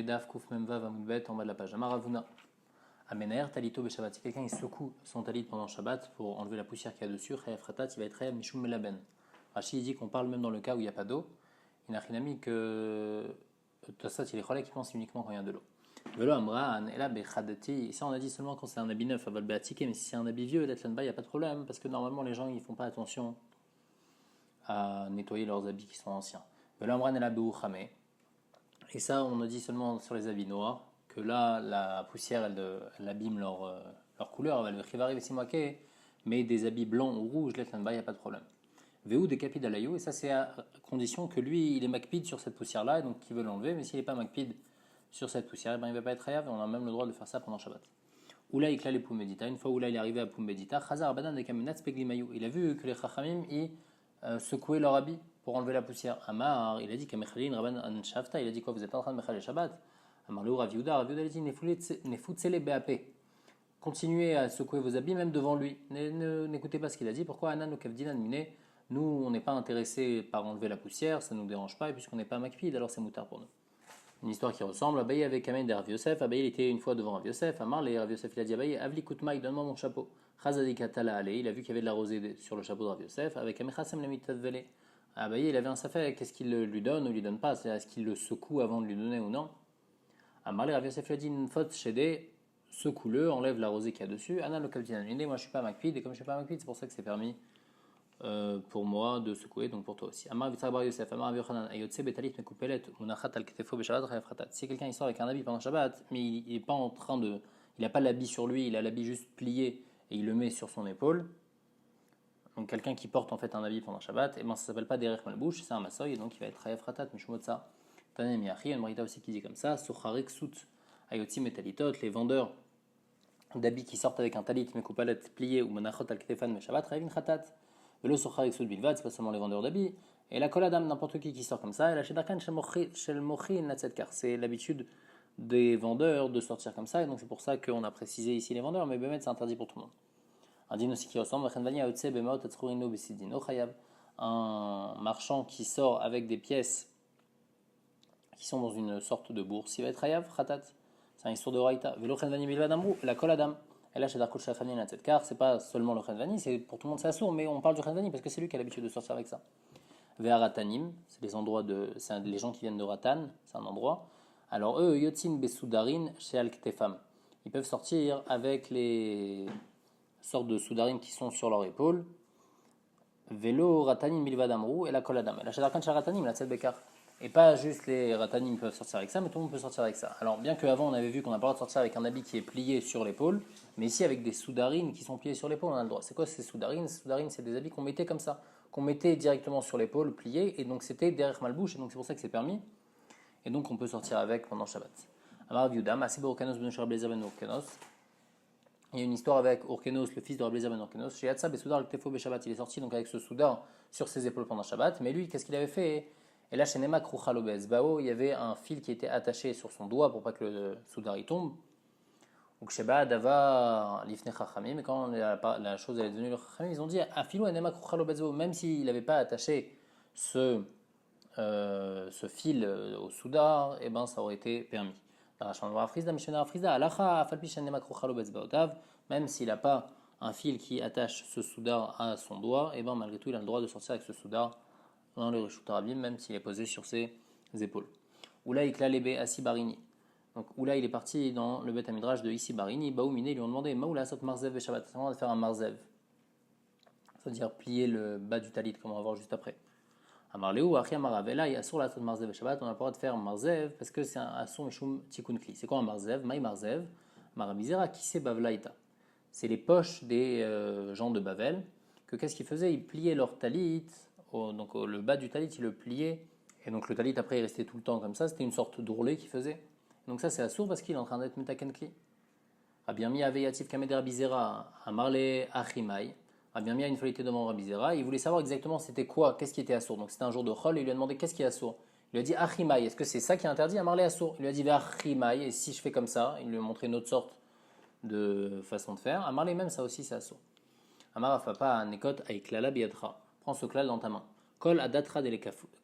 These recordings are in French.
Daf Kouf Memva Vamoudbet en bas de la page. Amar Ravuna. Amener Talito Beshabbat. Si quelqu'un il secoue son talit pendant Shabbat pour enlever la poussière qu'il y a dessus, Chayav Khatat, il va être Chayav Mishum Melaben. Rashi dit qu'on parle même dans le cas où il n'y a pas d'eau. Il n'a rien mis que Tassat il est cholé qui pense uniquement quand il y a de l'eau. Velo Amran, et là Bechadati. Ça on a dit seulement quand c'est un habit neuf, Aval Beatike, mais si c'est un habit vieux, d'Atlanba, il n'y a pas de problème parce que normalement les gens ils font pas attention à nettoyer leurs habits qui sont anciens. Velo Amran et là Beuchame. Et ça, on a dit seulement sur les habits noirs, que là, la poussière, elle abîme leur couleur, elle va le mais des habits blancs ou rouges, il n'y a pas de problème. Véou des capid alayou, et ça c'est à condition que lui, il est macpide sur cette poussière-là, et donc qu'il veut l'enlever, mais s'il n'est pas macpide sur cette poussière, eh ben, il ne va pas être hayav, et on a même le droit de faire ça pendant Shabbat. Oula il les Poumbedita, une fois Oula il est arrivé à Poumbedita, Khazar Badan de Kamenat Speglimayou, il a vu que les Chachamim, ils secouaient leur habit pour enlever la poussière. Amar, il a dit qu'Amechalin Rabban Anshafta, il a dit quoi, vous êtes en train de Mechal Shabbat. Amar le Raviuda, Raviuda il a dit Nefutsele BAP. Continuez à secouer vos habits même devant lui. N'écoutez pas ce qu'il a dit. Pourquoi Anan ou Kavdinan Mine, nous on n'est pas intéressés par enlever la poussière, ça ne nous dérange pas, et puisqu'on n'est pas makpid, alors c'est moutard pour nous. Une histoire qui ressemble. Abaye avec Kamen de Rav Yosef. Abaye il était une fois devant Rav Yosef. Amar le Rav Yosef il a dit Abaye Avli Koutmaï, donne-moi mon chapeau. Chazadikatala Ale, il a vu qu'il y avait de la rosée sur le chapeau de Rav Yosef. Avec Amechasem le Mitadvele. Abaye il avait un safek, qu'est-ce qu'il lui donne ou lui donne pas, c'est est-ce qu'il le secoue avant de lui donner ou non. Amar le Rav Yosef lui a dit une faute chédé, secoue-le, enlève la rosée qu'il y a dessus. Anna le Kavdinan, moi je suis pas makpid, et comme je suis pas makpid, c'est pour ça que c'est permis pour moi de secouer, donc pour toi aussi. Amar Vitzar Bar Yosef, Amar Yochanan, Ayotse Betalit Mekupelet, Munachat al Ketefo Beshabbat Chayav Khatat. Si quelqu'un il sort avec un habit pendant Shabbat, mais il est pas en train de, il n'a pas l'habit sur lui, il a l'habit juste plié et il le met sur son épaule. Donc quelqu'un qui porte en fait un habit pendant Shabbat, et ben ça s'appelle pas derech malbouche, c'est un massoy, et donc il va être Chayav Khatat, Mishmotza. Tanem Yachi, une marita aussi qui dit comme ça, Socharik Sout Ayotsi Metalitot, les vendeurs d'habits qui sortent avec un talit Mekupelet plié ou Munachot al Ketefan Meshabbat Chayavin Khatat. Le sochar avec soud bilvad, c'est pas seulement les vendeurs d'habits. Et la koladam, n'importe qui sort comme ça. Et la shedarkan shel mochin natzetkar, c'est l'habitude des vendeurs de sortir comme ça. Et donc c'est pour ça qu'on a précisé ici les vendeurs, mais Bémet c'est interdit pour tout le monde. Un din aussi qui ressemble, un marchand qui sort avec des pièces qui sont dans une sorte de bourse, il va être hayav, khatat. C'est un histoire de raïta. Velo chenvani bilvad amrou, la koladam. Et là, chez Darkul Shafani, car c'est pas seulement le Khenvani, c'est pour tout le monde c'est assourd, mais on parle du Khenvani parce que c'est lui qui a l'habitude de sortir avec ça. Ve'aratanim, c'est les endroits c'est les gens qui viennent de Ratan, c'est un endroit. Alors eux, Yotzin Besoudarin chez Al-Ktefam, ils peuvent sortir avec les sortes de soudarines qui sont sur leur épaule. Vélo Ratanim Milvadamrou et la Koladam. Et là, chez Darkan Sharatanim, la Tzedbekar. Et pas juste les ratanim peuvent sortir avec ça, mais tout le monde peut sortir avec ça. Alors, bien qu'avant on avait vu qu'on n'a pas le droit de sortir avec un habit qui est plié sur l'épaule, mais ici avec des soudarines qui sont pliées sur l'épaule, on a le droit. C'est quoi ces soudarines? Ces soudarines, c'est des habits qu'on mettait comme ça, qu'on mettait directement sur l'épaule, pliés, et donc c'était derrière malbouche, et donc c'est pour ça que c'est permis. Et donc on peut sortir avec pendant Shabbat. Amar Viudam, Asibo Urkanos ben Sharblezer ben Urkanos. Il y a une histoire avec Urkenos, le fils de Rablezer ben Urkenos. Chez Yatsab et Soudar, le Tefo Beshabbat, il est sorti donc avec ce soudar sur ses épaules pendant Shabbat, mais lui, qu'est-ce qu'il avait fait? Et là, chez Nema Kruchalobez Bao, il y avait un fil qui était attaché sur son doigt pour pas que le soudar y tombe. Ou Sheba Dava Lifne Chachamim, mais quand la chose est devenue le Chachamim, ils ont dit Afilo Nema Kruchalobez Bao, même s'il n'avait pas attaché ce fil au soudar, et ben ça aurait été permis. Même s'il n'a pas un fil qui attache ce soudar à son doigt, et ben malgré tout, il a le droit de sortir avec ce soudar dans le Rishut Rabim, même s'il est posé sur ses épaules. Oula ikla lebe asibarini. Donc Oula il est parti dans le Bet Midrash de Isibarini. Baoumine ils lui ont demandé Maoula sot marzev ve Shabbat. C'est vraiment de faire un marzev, c'est-à-dire plier le bas du talit, comme on va voir juste après. Amarleu achi amaravela et asur la sot marzev ve Shabbat. On a pas le droit de faire un marzev parce que c'est un asur mishum tikkun kli. C'est quoi un marzev? Maï marzev marabizera kise bavlaita. C'est les poches des gens de Bavel que qu'est-ce qu'ils faisaient? Ils pliaient leur talit. Donc le bas du talit il le pliait et donc le talit après il restait tout le temps comme ça, c'était une sorte d'ourlet qu'il faisait. Donc ça c'est assourd parce qu'il est en train d'être metakenkli. Abirmi avait yatif kameder Rabizera amarle achimai. Abirmi a une fois il était devant Rabizera, il voulait savoir exactement c'était quoi, qu'est-ce qui était assourd. Donc c'était un jour de chol et il lui a demandé qu'est-ce qui est assourd. Il lui a dit achimai, est-ce que c'est ça qui est interdit? Amarle assourd. Il lui a dit achimai, et si je fais comme ça, il lui a montré une autre sorte de façon de faire. Amarle même ça aussi c'est assourd. Amar afapa nekot aiklala biadra. Prends ce klal dans ta main. Kol adatra de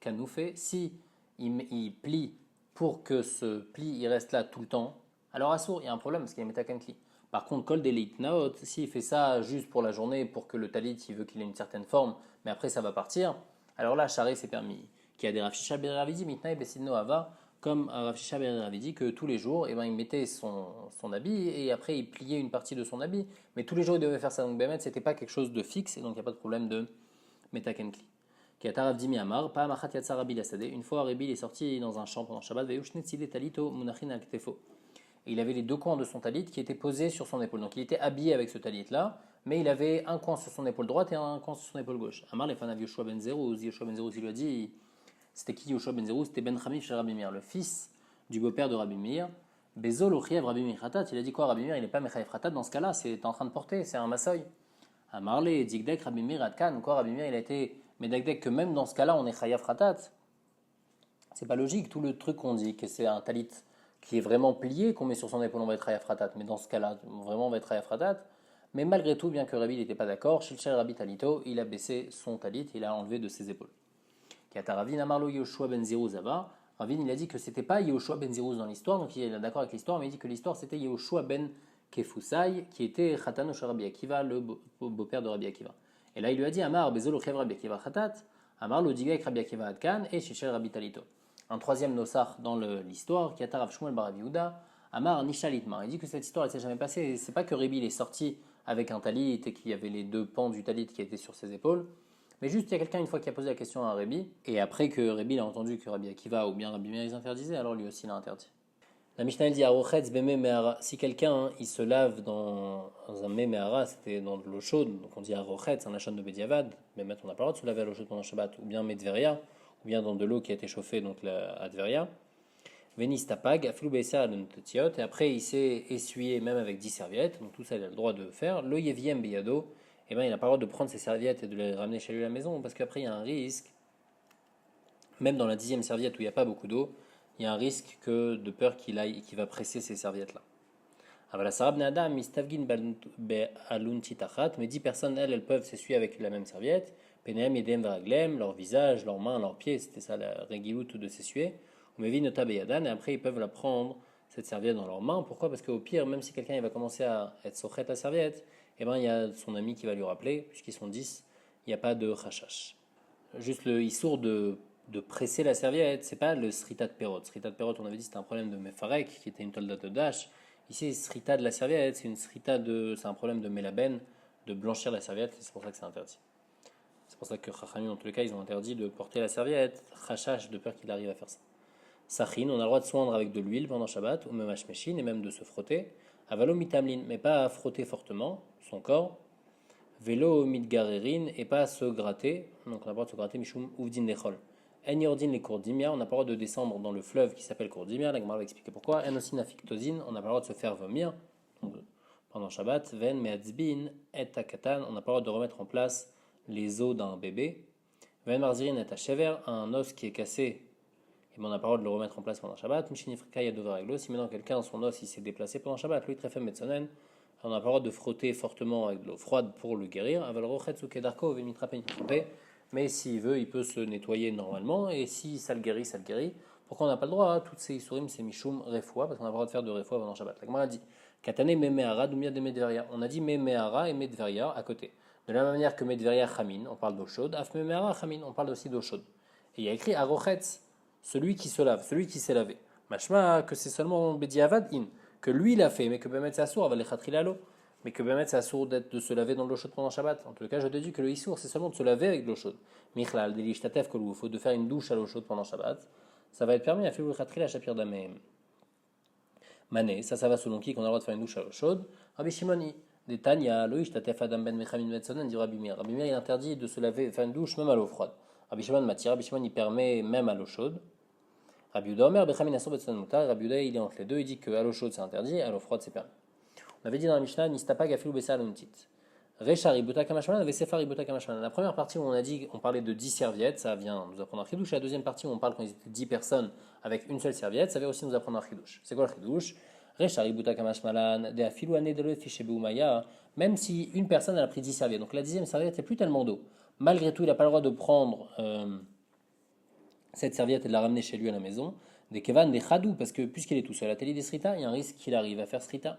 kanoufé, si il plie pour que ce pli il reste là tout le temps, alors assour, il y a un problème parce qu'il y a Metakenkli. Par contre, Kol Delit Naot, s'il fait ça juste pour la journée, pour que le talit, il veut qu'il ait une certaine forme, mais après ça va partir, alors là, charré, c'est permis. Qui a des Rav Shisha Ben Ravidi, Mitnaï Besidno Ava, comme Rav Shisha Ben Ravidi, que tous les jours, il mettait son habit et après il pliait une partie de son habit, mais tous les jours il devait faire ça. Donc Bémet, c'était pas quelque chose de fixe et donc il n'y a pas de problème de Metakenkli. Qui a Tarav Dimi Amar, Pa Machat Yatsa Rabbi Lassadeh, une fois Rabbi est sorti dans un champ pendant Shabbat, Veyushnet Sile Talito Munachin Al Ktefo. Et il avait les deux coins de son talit qui étaient posés sur son épaule. Donc il était habillé avec ce talit-là, mais il avait un coin sur son épaule droite et un coin sur son épaule gauche. Amar les fanav Yoshua ben Zerouz, Yoshua ben Zerouz, il lui a dit, c'était qui Yoshua ben Zerouz? C'était Ben Chamif chez Rabbi Meir, le fils du beau-père de Rabbi Meir. Bezol Ochiev Rabbi Meir Khatat, il a dit quoi Rabbi Meir? Il n'est pas Mechayev Khatat dans ce cas-là, c'est en train de porter, c'est un massoy. Amar les Dikdek Rabbi Meir Adkan, quoi Rabbi Meir il a été Medakdek que même dans ce cas-là on est Chayav Khatat. C'est pas logique, tout le truc qu'on dit que c'est un talit qui est vraiment plié, qu'on met sur son épaule, on va être Hayafratat. Mais dans ce cas-là, vraiment, on va être Hayafratat. Mais malgré tout, bien que Rabbi n'était pas d'accord, Shilchel Rabbi Talito, il a baissé son talit, il a enlevé de ses épaules. Kiata Ravin Amarlo Yoshua ben Ziruz Ava. Ravin, il a dit que c'était pas Yoshua ben Ziruz dans l'histoire, donc il est d'accord avec l'histoire, mais il dit que l'histoire c'était Yoshua ben Kefusai, qui était Khatano chez Rabbi Akiva, le beau-père de Rabbi Akiva. Et là, il lui a dit Amar Bezol Ochev Rabbi Akiva Khatat, Amar lo Digek Rabbi Akiva Adkan et Shilchel Rabbi Talito. Un troisième nosar dans l'histoire, qui a Tarav Shmuel Bar Yehuda, Amar Nishalitma. Il dit que cette histoire ne s'est jamais passée. C'est pas que Rébi est sorti avec un talit et qu'il y avait les deux pans du talit qui étaient sur ses épaules, mais juste il y a quelqu'un une fois qui a posé la question à Rébi, et après que Rébi a entendu que Rabbi Akiva ou bien Rabbi Meir les interdisait, alors lui aussi l'a interdit. La Mishnah dit Arochetz beme mehara. Si quelqu'un il se lave dans un mehara, c'était dans de l'eau chaude, donc on dit Arochetz, un achat de Bediavad, mais maintenant on n'a pas le droit de se laver à l'eau chaude pendant Shabbat, ou bien Medveria, ou bien dans de l'eau qui a été chauffée, donc la Adveria. Venis tapag, aflou beisa l'untotiot, et après il s'est essuyé même avec 10 serviettes, donc tout ça il a le droit de faire. Lo yeviem beyado, et ben il n'a pas le droit de prendre ses serviettes et de les ramener chez lui à la maison, parce qu'après il y a un risque, même dans la 10e serviette où il n'y a pas beaucoup d'eau, il y a un risque de peur qu'il va presser ces serviettes-là. Mais 10 personnes, elles peuvent s'essuyer avec la même serviette. Penehem, Yedem, Varaglem, leur visage, leurs mains, leurs pieds, c'était ça la régilout de s'essuyer. Et après, ils peuvent la prendre, cette serviette, dans leurs mains. Pourquoi? Parce qu'au pire, même si quelqu'un il va commencer à être sochet à serviette, eh ben, il y a son ami qui va lui rappeler, puisqu'ils sont 10, il n'y a pas de chachash. Juste le issour de presser la serviette, c'est pas le srita de perot. Srita de perot, on avait dit c'était un problème de mefarek, qui était une tolda de dash. Ici, srita de la serviette, c'est un problème de melaben, de blanchir la serviette, et c'est pour ça que c'est interdit. C'est pour ça que Chachamim, dans tous les cas, ils ont interdit de porter la serviette, chachash, de peur qu'il arrive à faire ça. Sachin, on a le droit de soindre avec de l'huile pendant Shabbat, ou même hashmeshin, et même de se frotter. Avalo mitamlin, mais pas à frotter fortement son corps. Vélo mitgarerin, et pas à se gratter, donc on a le droit de se gratter, mishum uvdin dechol. En yordin les Kourdimia, on n'a pas le droit de descendre dans le fleuve qui s'appelle Kourdimia, la Gemara va expliquer pourquoi. En aussi nafiktozin, on n'a pas le droit de se faire vomir pendant Shabbat. Ven meatzbin et takatan, on n'a pas le droit de remettre en place les os d'un bébé. Ven marzirin et achever, un os qui est cassé, et on n'a pas le droit de le remettre en place pendant Shabbat. Mishinifrika yadovaraglo, si maintenant quelqu'un, son os, il s'est déplacé pendant Shabbat, lui trefem metzonen, on n'a pas le droit de frotter fortement avec de l'eau froide pour le guérir. Aval rochetsu kedarko vemitrapen yitrape. Mais s'il veut, il peut se nettoyer normalement, et si ça le guérit, ça le guérit. Pourquoi on n'a pas le droit? Toutes ces isurim, c'est mishum refoua, parce qu'on a le droit de faire de refoua pendant Shabbat. La Gemara dit Katane memehara dumia de medveria. On a dit memehara et medveria à côté. De la même manière que medveria chamin, on parle d'eau chaude, af memehara chamin, on parle aussi d'eau chaude. Et il y a écrit arochetz, celui qui se lave, celui qui s'est lavé. Mashma, que c'est seulement bediavad in, que lui l'a fait, mais que Bemet Sassour va les l'eau. Mais que Bemet c'est assour de se laver dans de l'eau chaude pendant Shabbat. En tout cas, je déduis que le issour, c'est seulement de se laver avec de l'eau chaude. Michlal, delishtatef kolou, il faut de faire une douche à l'eau chaude pendant Shabbat. Ça va être permis à faire le khatrila shapir damem. Mané, ça va selon qui qu'on a le droit de faire une douche à l'eau chaude. Rabbi Shimoni, des Tanya, loishtatef adam ben mechamin metzonen, dit Rabbi Meir. Rabbi Meir, il interdit de se laver, faire une douche même à l'eau froide. Rabbi Shimon m'attire, Rabbi Shimon, il permet même à l'eau chaude. Rabbi Yehuda Omer, bechamin asur betzonen mutar. Rabbi Yehuda, il est entre les deux, il dit que à l'eau chaude c'est interdit, à l'eau froide c'est permis. On avait dit dans la Mishnah, Nistapag afilou besa l'untit. Rechari buta kamashmanan, vesefari buta kamashmanan. La première partie où on a dit, on parlait de 10 serviettes, ça vient nous apprendre un chidouche. La deuxième partie où on parle quand ils étaient 10 personnes avec une seule serviette, ça vient aussi nous apprendre un chidouche. C'est quoi le chidouche? Rechari buta kamashmanan, de afilou ane de le fiché beumaya. Même si une personne elle a pris 10 serviettes, donc la 10e serviette, il n'y a plus tellement d'eau. Malgré tout, il n'a pas le droit de prendre cette serviette et de la ramener chez lui à la maison. des kevan, des chadou, parce que puisqu'il est tout seul à télé des srita, il y a un risque qu'il arrive à faire srita.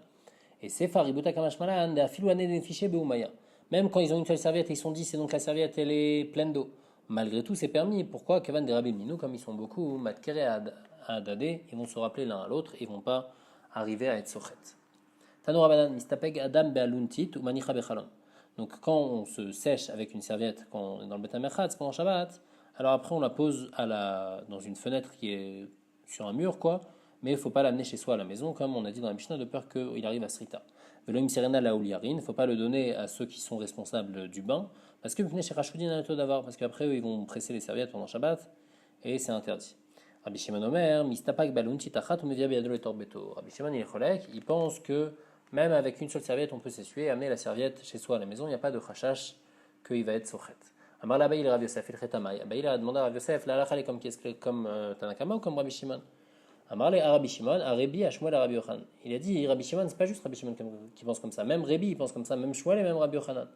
Et c'est faribota kamashmalan, des afilouane des fichés beumaya. Même quand ils ont une seule serviette et ils sont 10 et donc la serviette elle est pleine d'eau. Malgré tout, c'est permis. Pourquoi kevan des rabbi minou, comme ils sont beaucoup, matkere adadé, ils vont se rappeler l'un à l'autre et ils vont pas arriver à être sochet. Tano Rabanan, mistapeg adam bealuntit ou manicha bechalon. Donc quand on se sèche avec une serviette quand on est dans le Beth HaMerchatz pendant Shabbat, alors après on la pose dans une fenêtre qui est sur un mur, quoi, mais il ne faut pas l'amener chez soi à la maison, comme on a dit dans la Mishnah, de peur qu'il arrive à Srita. Veloim sirena la ouliarin, il ne faut pas le donner à ceux qui sont responsables du bain, parce que parce qu'après eux ils vont presser les serviettes pendant Shabbat, et c'est interdit. Rabbi Shimon Omer, mistapak balunti tachat ou mevia biadol et torbeto. Rabbi Shimon il est cholek, il pense que même avec une seule serviette, on peut s'essuyer, amener la serviette chez soi à la maison, il n'y a pas de chachash qu'il va être sochet. Amar la il Rav Yosef, il chetamai. Il a demandé à Rav Yosef, la halakha est comme Tanakama ou comme Rabbi Shimon. Amar le Rabbi Shimon, a Rebi, a Shmuel, a Rabbi Yochanan. Il a dit, Rabbi Shimon, c'est pas juste Rabbi Shimon qui pense comme ça, même Rebi il pense comme ça, même Shmuel et même Rabbi Yochanan.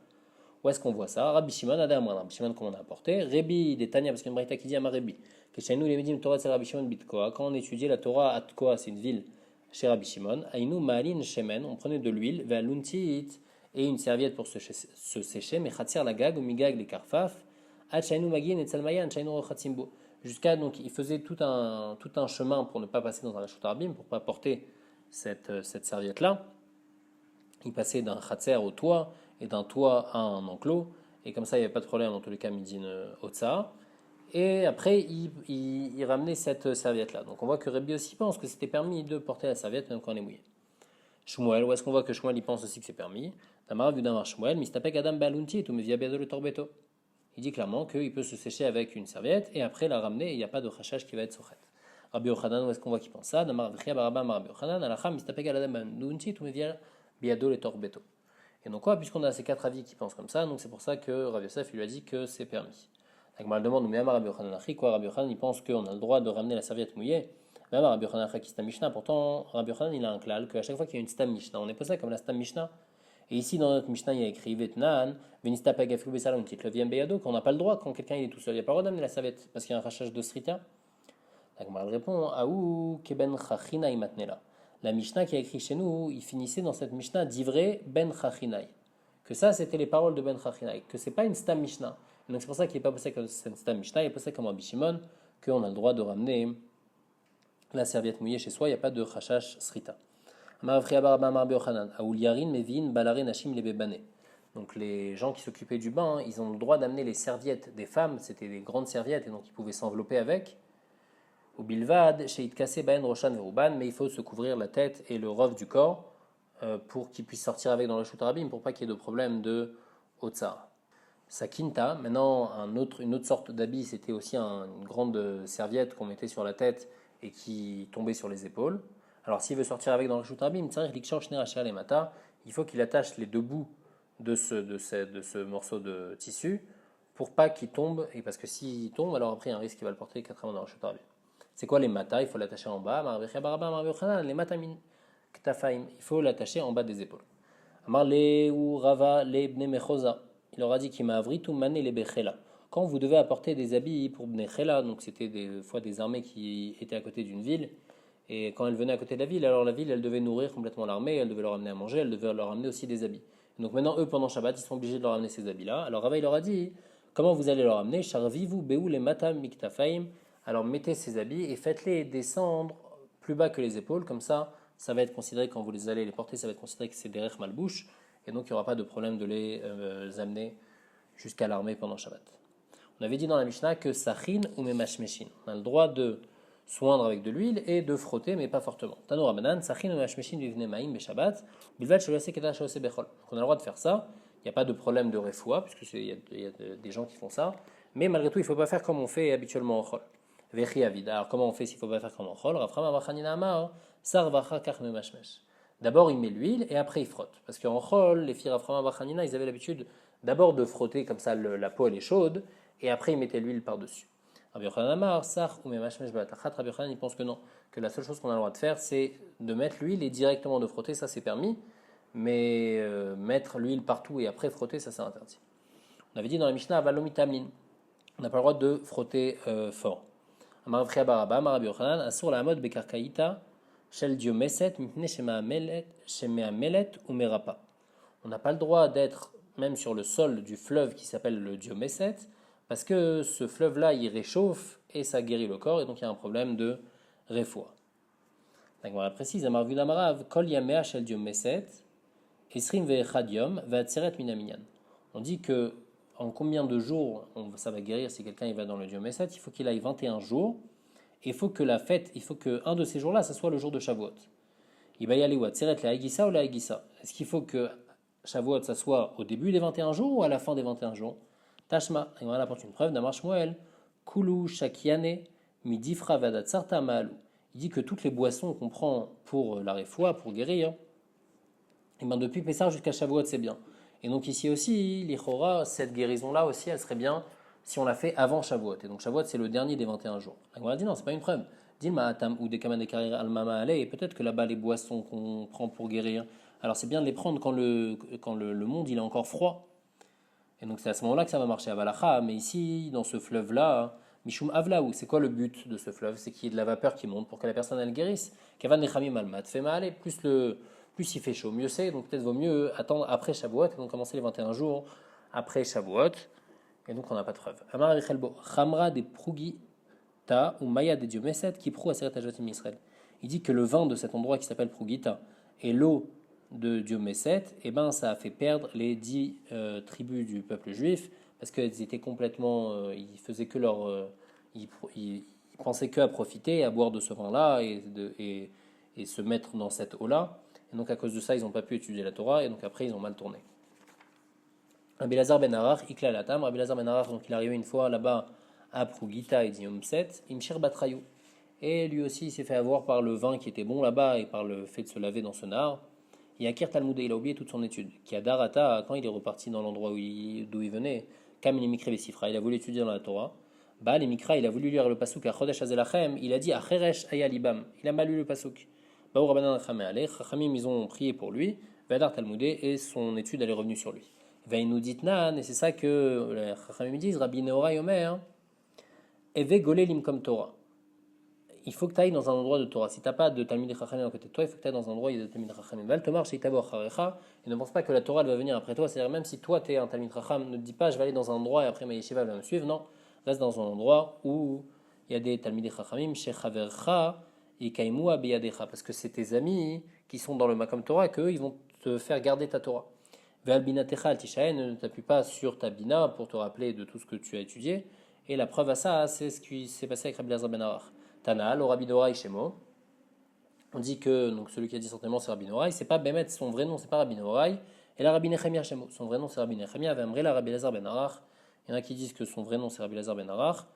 Où est-ce qu'on voit ça? Rabbi Shimon, Adam, Rabbi Shimon qu'on a apporté. Rebi, des Tanya, parce qu'il y a une braïta qui dit Amar Rebi. Que chez nous, les médiums Torah, c'est Rabbi Shimon Bitkoa. Quand on étudiait la Torah à Tkoa, c'est une ville chez Rabbi Shimon, Aïnou Ma'alin Shemen, on prenait de l'huile, Ve'aluntit, et une serviette pour se sécher, mais Khatsir la gag, ou migag les karfaf, Achainu Magin et Tsalmayan, Achainu Rochatzimbo. Jusqu'à, donc, il faisait tout un chemin pour ne pas passer dans un rachut arbim, pour ne pas porter cette serviette-là. Il passait d'un Khatser au toit, et d'un toit à un enclos, et comme ça, il n'y avait pas de problème, en tous les cas, Midin Otsa. Et après, il ramenait cette serviette-là. Donc on voit que Rabbi aussi pense que c'était permis de porter la serviette même quand on est mouillé. Shmuel, où est-ce qu'on voit que Shmuel il pense aussi que c'est permis? Damar vu d'Amar Shmuel, mistapek adam balunti et mevia le torbeto. Il dit clairement qu'il peut se sécher avec une serviette et après la ramener et il n'y a pas de rachage qui va être sochet. Rabbi Yochanan, où est-ce qu'on voit qu'il pense ça? Damar v'chia baraba Rabbi Yochanan, alacham mistapek adam balunti et mevia le torbeto. Et donc quoi, puisqu'on a ces quatre avis qui pensent comme ça, donc c'est pour ça que Rabbi Yosef lui a dit que c'est permis. Agmar demande, mais Rabbi Yochanan, quoi, Rabbi Yochanan, il pense qu'on a le droit de ramener la serviette mouillée. Mais Rabbi Yochanan, qui stam Mishnah, pourtant, Rabbi Yochanan, il a un klal qu'à chaque fois qu'il y a une stam Mishnah, on est posé comme la stam Mishnah. Et ici, dans notre Mishnah, il y a écrit Vetnan, Venista Pagaflu Besalon, titre le Beyado, qu'on n'a pas le droit quand quelqu'un est tout seul. Il n'y a pas le droit d'amener la serviette parce qu'il y a un rachage de srita. Agmar répond, Aou, Keben Chachina imatnela. La Mishnah qui a écrit chez nous, il finissait dans cette Mishnah d'Ivré Ben Chachinai. Que ça, c'était les paroles de Ben Chachinai. Que c'est pas une stam Mishnah. Donc c'est pour ça qu'il n'est pas passé comme Stam Mishnah, il est passé comme Rabbi Shimon, qu'on a le droit de ramener la serviette mouillée chez soi, il n'y a pas de chachash srita. Donc les gens qui s'occupaient du bain, ils ont le droit d'amener les serviettes des femmes, c'était des grandes serviettes et donc ils pouvaient s'envelopper avec. Au bilvad, chez Itkase Ben Roshan Veruban, mais il faut se couvrir la tête et le rov du corps pour qu'ils puissent sortir avec dans le Shut Rabim, pour pas qu'il y ait de problème de Otsar. Sa quinta, maintenant une autre sorte d'habit, c'était aussi une grande serviette qu'on mettait sur la tête et qui tombait sur les épaules. Alors s'il veut sortir avec dans le Shut Rabim, il faut qu'il attache les deux bouts de ce morceau de tissu pour pas qu'il tombe, et parce que s'il tombe, alors après il y a un risque qu'il va le porter 4 ans dans le Shut Rabim. C'est quoi les matas? Il faut l'attacher en bas. Les matamin ktafaim, il faut l'attacher en bas des épaules. Amar le ou rava le bne mechoza. Il leur a dit qu'il m'a avri tout mané les bechela. Quand vous devez apporter des habits pour bnechela, donc c'était des fois des armées qui étaient à côté d'une ville, et quand elles venaient à côté de la ville, alors la ville elle devait nourrir complètement l'armée, elle devait leur amener à manger, elle devait leur amener aussi des habits. Donc maintenant eux pendant Shabbat ils sont obligés de leur amener ces habits-là. Alors Rava il leur a dit comment vous allez leur amener? Charvivu beou les matam miktafaim. Alors mettez ces habits et faites-les descendre plus bas que les épaules, comme ça va être considéré quand vous allez les porter, ça va être considéré que c'est des rech malbouche. Et donc il n'y aura pas de problème de les amener jusqu'à l'armée pendant Shabbat. On avait dit dans la Mishnah que sachin ou memashmeshin. On a le droit de soindre avec de l'huile et de frotter, mais pas fortement. Tano Rabanan, sachin ou memashmeshin vivne maim be Shabbat, bilvat sholase keta shose bechol. Donc on a le droit de faire ça. Il n'y a pas de problème de refoua, puisque il y a des gens qui font ça. Mais malgré tout, il ne faut pas faire comme on fait habituellement en chol. Vechi avida. Alors comment on fait s'il ne faut pas faire comme en chol? Rafram avachanina amar, sarvacha kach memashmesh. D'abord, il met l'huile et après, il frotte. Parce qu'en chol, les filles Raframa Bachanina, ils avaient l'habitude d'abord de frotter comme ça, la peau elle est chaude, et après, ils mettaient l'huile par-dessus. Rabbi Yochanan Amar, Sach ou Memashmesh Batachat, Rabbi Yochanan, il pense que non, que la seule chose qu'on a le droit de faire, c'est de mettre l'huile et directement de frotter, ça c'est permis, mais mettre l'huile partout et après frotter, ça c'est interdit. On avait dit dans la Mishnah, Avalomi Tamlin, on n'a pas le droit de frotter fort. Amar Avchia Baraba, Amar Rabbi Yochanan, Asur la Hamod Bekarkaïta, Shel Dio Meset, Mipne Shemeamelet ou Merapa. On n'a pas le droit d'être même sur le sol du fleuve qui s'appelle le Dio Meset, parce que ce fleuve-là, il réchauffe et ça guérit le corps, et donc il y a un problème de réfoua. La Gemara précise, Amar Vuna Marav, Kol Yamea Shel Dio Meset, Esrim Ve'echad Yom, Ve'atzeret Minaminyan. On dit que en combien de jours ça va guérir si quelqu'un il va dans le Dio Meset, il faut qu'il aille 21 jours, et il faut que la fête, il faut qu'un de ces jours-là, ça soit le jour de Shavuot. Il va y aller ou Atzeret la Haïgissa ou la Haïgissa. Est-ce qu'il faut que Shavuot, ça soit au début des 21 jours ou à la fin des 21 jours? Tashma, et on apporte une preuve d'Amar Shmuel, Kulu Shakiane, Midifra Vadatsarta Maalou. Il dit que toutes les boissons qu'on prend pour la réfoua, pour guérir, et ben depuis Pessah jusqu'à Shavuot, c'est bien. Et donc ici aussi, l'Ichora, cette guérison-là aussi, elle serait bien si on l'a fait avant Shavuot. Et donc Shavuot, c'est le dernier des 21 jours. La Gemara dit non, c'est pas une preuve. Dilma Atam ou des Kaman Karir Al-Mama Ale, et peut-être que là-bas, les boissons qu'on prend pour guérir, alors c'est bien de les prendre quand le monde il est encore froid. Et donc c'est à ce moment-là que ça va marcher à Valacha. Mais ici, dans ce fleuve-là, Mishum Avlaou, c'est quoi le but de ce fleuve? C'est qu'il y ait de la vapeur qui monte pour que la personne elle guérisse. Kavan Nechamim Almat fait mal, plus il fait chaud, mieux c'est. Donc peut-être vaut mieux attendre après Shavuot et donc commencer les 21 jours après Shavuot. Et donc on n'a pas de preuve. Amar Richelbo, Chamra de Prugita ou Maya de Diomeset qui prou Aseret Ajotim Israël. Il dit que le vin de cet endroit qui s'appelle Prugita et l'eau de Diomeset, eh ben, ça a fait perdre les 10 tribus du peuple juif parce qu'ils étaient complètement. Ils faisaient que leur. Ils pensaient qu'à profiter, à boire de ce vin-là et se mettre dans cette eau-là. Et donc à cause de ça, ils n'ont pas pu étudier la Torah et donc après, ils ont mal tourné. Rabbi Lazar ben Arach, Ikla Latam. Rabbi Lazar ben Arach, donc il est arrivé une fois là-bas à Prugita et Diomeset, Imshir Batrayou. Et lui aussi, il s'est fait avoir par le vin qui était bon là-bas et par le fait de se laver dans ce nard. Et Akir Talmud, il a oublié toute son étude. Qui a Darata, quand il est reparti dans l'endroit d'où il venait, Kam Mikra Vesifra, il a voulu étudier dans la Torah. Baal et Mikra, il a voulu lire le pasuk à Chodesh Azelachem, il a dit Acheresh Ayalibam, il a mal lu le pasuk. Baou Rabbanan Rachamim Alech, Rachamim, ils ont prié pour lui, Vadar Talmudé, et son étude, elle est revenue sur lui. Vaïnou Ditnan, et c'est ça que les Rachamim disent, Rabbi Nehorai Omer, Eve Golé Limkom Torah. Il faut que tu ailles dans un endroit de Torah. Si tu n'as pas de Talmid Chachamim à côté de toi, il faut que tu ailles dans un endroit où il y a des Talmid Chachamim. Val Tomar, chez Tabor Charecha, et ne pense pas que la Torah elle va venir après toi. C'est-à-dire, même si toi tu es un Talmid Chacham, ne te dis pas je vais aller dans un endroit et après ma yeshiva va me suivre. Non, reste dans un endroit où il y a des Talmid Chachamim, chez Chavercha et Kaimua Beyadecha, parce que c'est tes amis qui sont dans le Makam Torah et qu'eux ils vont te faire garder ta Torah. Val Binatecha Altishaen, ne t'appuie pas sur ta Bina pour te rappeler de tout ce que tu as étudié. Et la preuve à ça, c'est ce qui s'est passé avec Rabbi Lazar ben Arach. Tanal, au Rabbi Noraï Shemo. On dit que donc, celui qui a dit certainement c'est Rabbi Noraï, c'est pas Bémet, son vrai nom c'est pas Rabbi Noraï, et là Rabbi Nechemia Shemo, son vrai nom c'est Rabbi Nechemia, Vemre la Rabbi Lazar ben Arach. Il y en a qui disent que son vrai nom c'est Rabbi Lazar ben Arach,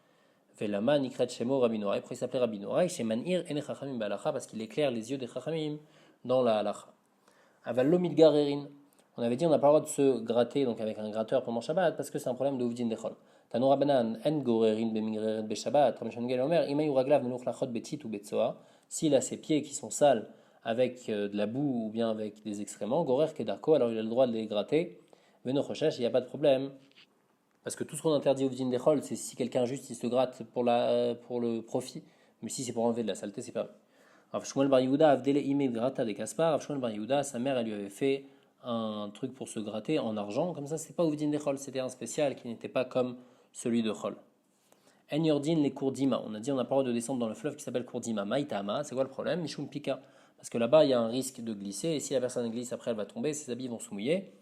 Velama Nikret Shemo Rabbi Noraï, pourquoi il s'appelait Rabbi Noraï, chez Manir Ene Chachamim Balacha, parce qu'il éclaire les yeux des Chachamim dans la halacha. Avallo Midgar Erin. On avait dit on n'a pas le droit de se gratter donc avec un gratteur pendant Shabbat parce que c'est un problème de Uvdin Dechol. Tano Rabbanan en gorerin bemigreret beshabbat, Rameshon Gel Omer, imay uraglav menuch lachot betit ou betsoa. S'il a ses pieds qui sont sales avec de la boue ou bien avec des excréments, gorer kedarko, alors il a le droit de les gratter. Venochochesh, il n'y a pas de problème. Parce que tout ce qu'on interdit au Uvdin Dechol, c'est si quelqu'un juste il se gratte pour le profit, mais si c'est pour enlever de la saleté, c'est pas vrai. Rav Shmuel Bar Yehuda avdele imay grata de Kaspar. Rav Shmuel Bar Yehuda, sa mère elle lui avait fait un truc pour se gratter en argent, comme ça c'est pas Uvdin Dechol, c'était un spécial qui n'était pas comme celui de Chol. En Yordin les Kourdima, on a dit on n'a pas le droit de descendre dans le fleuve qui s'appelle Kourdima. Maïtama, c'est quoi le problème? Mishum Pika, parce que là-bas il y a un risque de glisser, et si la personne glisse après elle va tomber, ses habits vont se mouiller,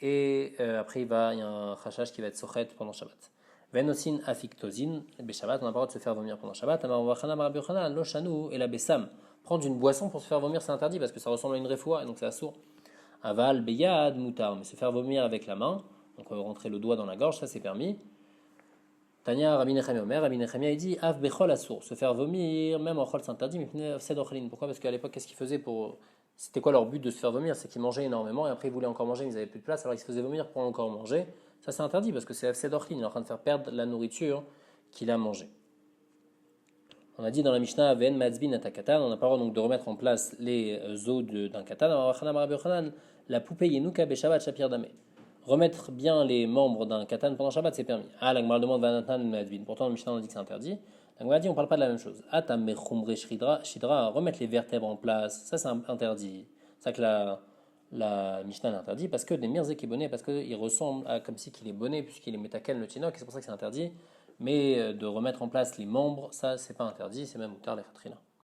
et après il y a un khashash qui va être sochet pendant Shabbat. Venosin afiktozin, Shabbat, on n'a pas le droit de se faire vomir pendant Shabbat. Amar Vachana Mar Rabbi lo shanu et la besam. Prendre une boisson pour se faire vomir c'est interdit parce que ça ressemble à une refoua et donc c'est assourd. Aval beyad mutar, mais se faire vomir avec la main, donc rentrer le doigt dans la gorge, ça c'est permis. Tania Rabbi Nechemia Omer, Rabbi Nechemia il dit Av bechol assour, se faire vomir, même en chol c'est interdit, mais c'est d'ochelin. Pourquoi? Parce qu'à l'époque, qu'est-ce qu'ils faisaient pour. C'était quoi leur but de se faire vomir? C'est qu'ils mangeaient énormément et après ils voulaient encore manger, mais ils n'avaient plus de place, alors ils se faisaient vomir pour encore manger. Ça c'est interdit parce que c'est d'ochelin, il est en train de faire perdre la nourriture qu'il a mangée. On a dit dans la Mishnah, Ven Matzbin Atakatan, on n'a pas le droit donc de remettre en place les os d'un katan. La poupée Yenuka Beshabat Shapir Dame. Remettre bien les membres d'un katan pendant Shabbat, c'est permis. Ah, la Gemara demande Vanatan Matzbin. Pourtant, le Mishnah on dit que c'est interdit. Donc on a dit, on ne parle pas de la même chose. Atam mechumre shidra, remettre les vertèbres en place, ça c'est interdit. C'est ça que la Mishnah l'interdit parce que des mirzé qui est bonnet, parce qu'il ressemble à comme si qu'il est bonnet, puisqu'il est métaken le tinoc, et c'est pour ça que c'est interdit. Mais de remettre en place les membres, ça c'est pas interdit, c'est même tard les khatrina.